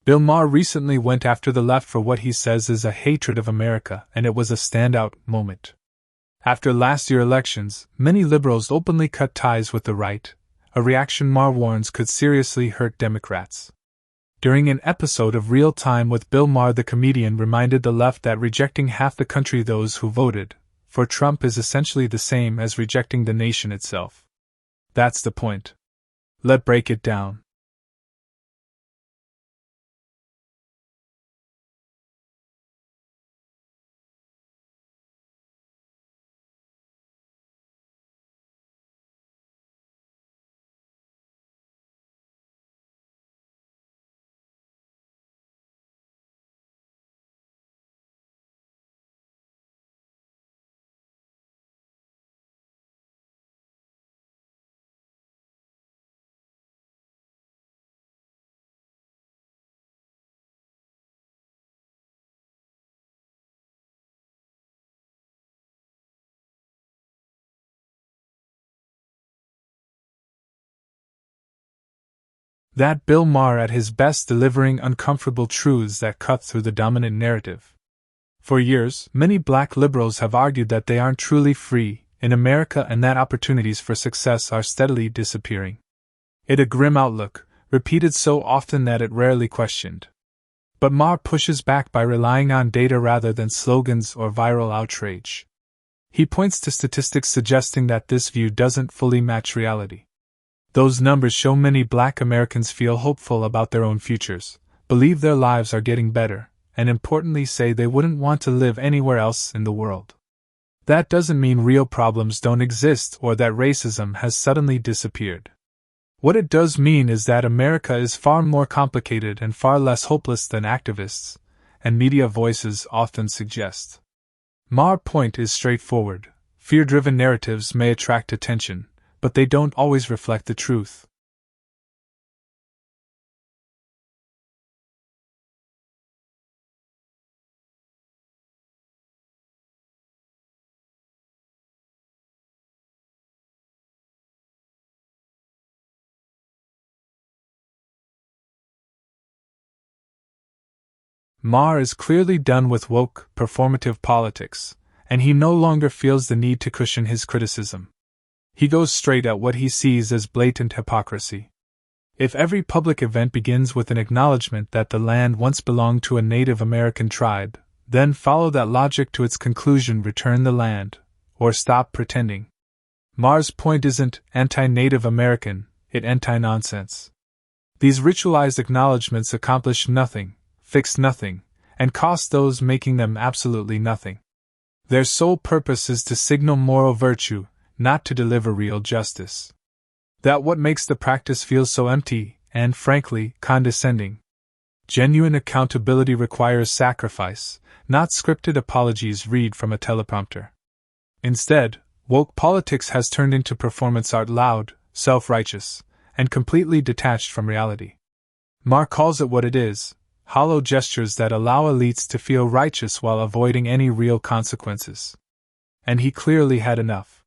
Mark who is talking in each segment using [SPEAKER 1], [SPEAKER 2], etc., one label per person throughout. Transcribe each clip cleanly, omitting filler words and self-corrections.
[SPEAKER 1] Bill Maher recently went after the left for what he says is a hatred of America, and it was a standout moment. After last year's elections, many liberals openly cut ties with the right, a reaction Maher warns could seriously hurt Democrats. During an episode of Real Time with Bill Maher, the comedian reminded the left that rejecting half the country, those who voted for Trump, is essentially the same as rejecting the nation itself. That's the point. Let's break it down. That Bill Maher at his best, delivering uncomfortable truths that cut through the dominant narrative. For years, many black liberals have argued that they aren't truly free in America and that opportunities for success are steadily disappearing. It's a grim outlook, repeated so often that it rarely questioned. But Maher pushes back by relying on data rather than slogans or viral outrage. He points to statistics suggesting that this view doesn't fully match reality. Those numbers show many black Americans feel hopeful about their own futures, believe their lives are getting better, and importantly say they wouldn't want to live anywhere else in the world. That doesn't mean real problems don't exist or that racism has suddenly disappeared. What it does mean is that America is far more complicated and far less hopeless than activists and media voices often suggest. Maher's point is straightforward. Fear-driven narratives may attract attention, but they don't always reflect the truth. Maher is clearly done with woke, performative politics, and he no longer feels the need to cushion his criticism. He goes straight at what he sees as blatant hypocrisy. If every public event begins with an acknowledgement that the land once belonged to a Native American tribe, then follow that logic to its conclusion: return the land, or stop pretending. Maher's point isn't anti-Native American, it's anti-nonsense. These ritualized acknowledgements accomplish nothing, fix nothing, and cost those making them absolutely nothing. Their sole purpose is to signal moral virtue, not to deliver real justice. That's what makes the practice feel so empty and, frankly, condescending. Genuine accountability requires sacrifice, not scripted apologies read from a teleprompter. Instead, woke politics has turned into performance art, loud, self-righteous, and completely detached from reality. Maher calls it what it is: hollow gestures that allow elites to feel righteous while avoiding any real consequences. And he clearly had enough.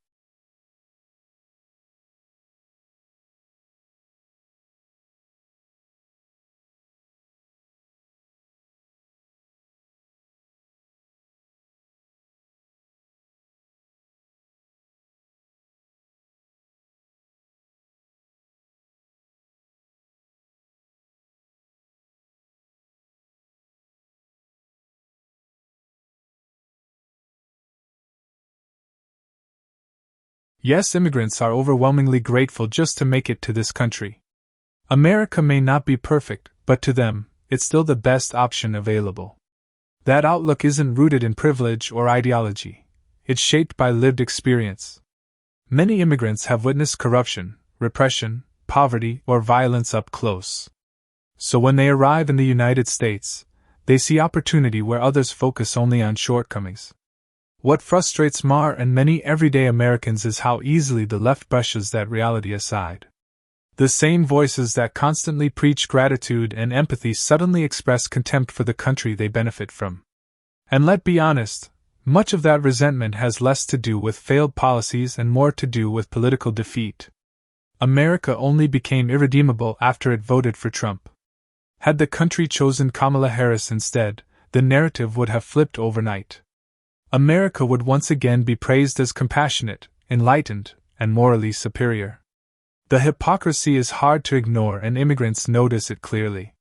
[SPEAKER 1] Yes, immigrants are overwhelmingly grateful just to make it to this country. America may not be perfect, but to them, it's still the best option available. That outlook isn't rooted in privilege or ideology. It's shaped by lived experience. Many immigrants have witnessed corruption, repression, poverty, or violence up close. So when they arrive in the United States, they see opportunity where others focus only on shortcomings. What frustrates Maher and many everyday Americans is how easily the left brushes that reality aside. The same voices that constantly preach gratitude and empathy suddenly express contempt for the country they benefit from. And let's be honest, much of that resentment has less to do with failed policies and more to do with political defeat. America only became irredeemable after it voted for Trump. Had the country chosen Kamala Harris instead, the narrative would have flipped overnight. America would once again be praised as compassionate, enlightened, and morally superior. The hypocrisy is hard to ignore, and immigrants notice it clearly.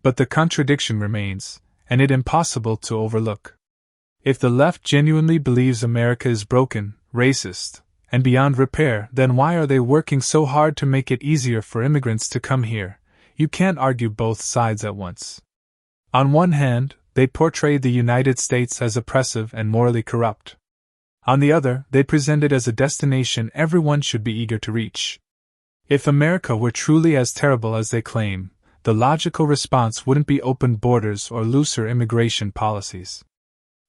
[SPEAKER 1] But the contradiction remains, and it impossible to overlook. If the left genuinely believes America is broken, racist, and beyond repair, then why are they working so hard to make it easier for immigrants to come here? You can't argue both sides at once. On one hand, they portray the United States as oppressive and morally corrupt. On the other, they present it as a destination everyone should be eager to reach. If America were truly as terrible as they claim, the logical response wouldn't be open borders or looser immigration policies.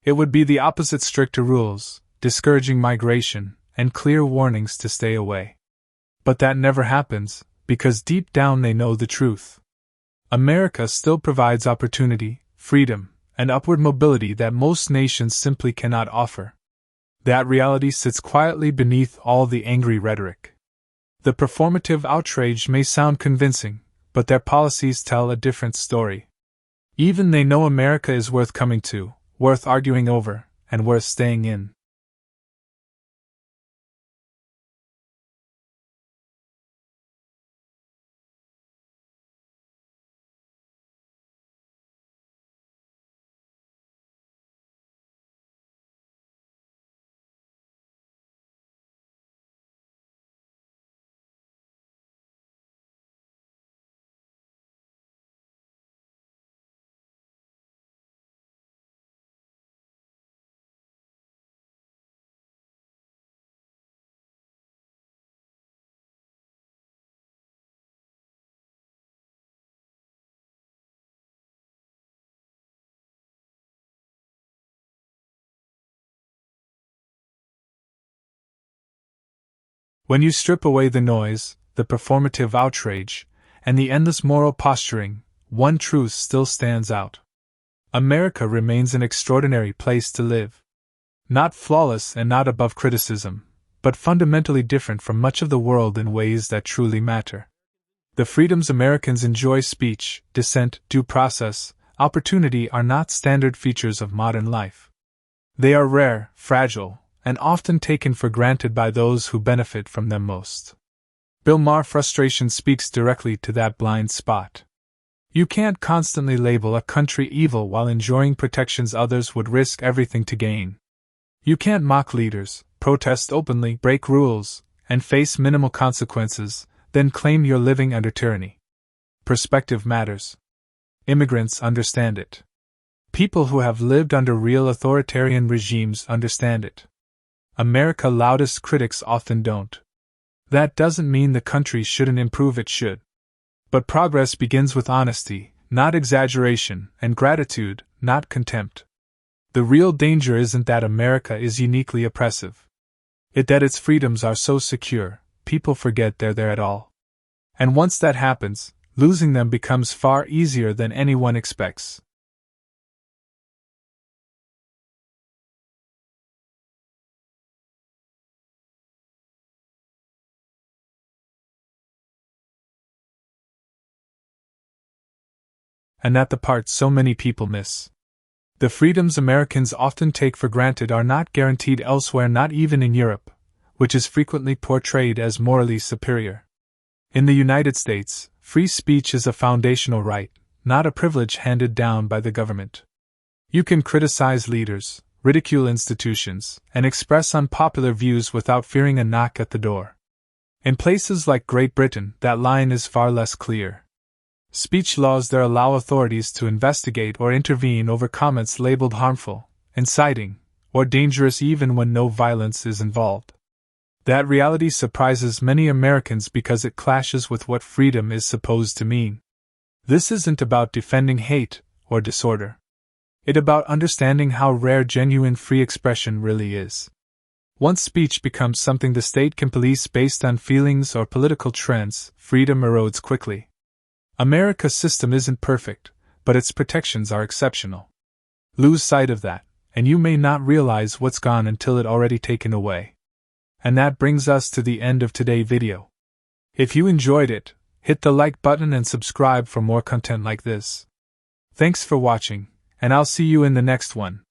[SPEAKER 1] It would be the opposite: stricter rules, discouraging migration, and clear warnings to stay away. But that never happens, because deep down they know the truth. America still provides opportunity, freedom, and upward mobility that most nations simply cannot offer. That reality sits quietly beneath all the angry rhetoric. The performative outrage may sound convincing, but their policies tell a different story. Even they know America is worth coming to, worth arguing over, and worth staying in. When you strip away the noise, the performative outrage, and the endless moral posturing, one truth still stands out. America remains an extraordinary place to live. Not flawless and not above criticism, but fundamentally different from much of the world in ways that truly matter. The freedoms Americans enjoy, speech, dissent, due process, opportunity, are not standard features of modern life. They are rare, fragile, and often taken for granted by those who benefit from them most. Bill Maher's frustration speaks directly to that blind spot. You can't constantly label a country evil while enjoying protections others would risk everything to gain. You can't mock leaders, protest openly, break rules, and face minimal consequences, then claim you're living under tyranny. Perspective matters. Immigrants understand it. People who have lived under real authoritarian regimes understand it. America's loudest critics often don't. That doesn't mean the country shouldn't improve, it should. But progress begins with honesty, not exaggeration, and gratitude, not contempt. The real danger isn't that America is uniquely oppressive. It's that its freedoms are so secure, people forget they're there at all. And once that happens, losing them becomes far easier than anyone expects. And that's the part so many people miss. The freedoms Americans often take for granted are not guaranteed elsewhere, not even in Europe, which is frequently portrayed as morally superior. In the United States, free speech is a foundational right, not a privilege handed down by the government. You can criticize leaders, ridicule institutions, and express unpopular views without fearing a knock at the door. In places like Great Britain, that line is far less clear. Speech laws there allow authorities to investigate or intervene over comments labeled harmful, inciting, or dangerous even when no violence is involved. That reality surprises many Americans because it clashes with what freedom is supposed to mean. This isn't about defending hate or disorder. It's about understanding how rare genuine free expression really is. Once speech becomes something the state can police based on feelings or political trends, freedom erodes quickly. America's system isn't perfect, but its protections are exceptional. Lose sight of that, and you may not realize what's gone until it already taken away. And that brings us to the end of today's video. If you enjoyed it, hit the like button and subscribe for more content like this. Thanks for watching, and I'll see you in the next one.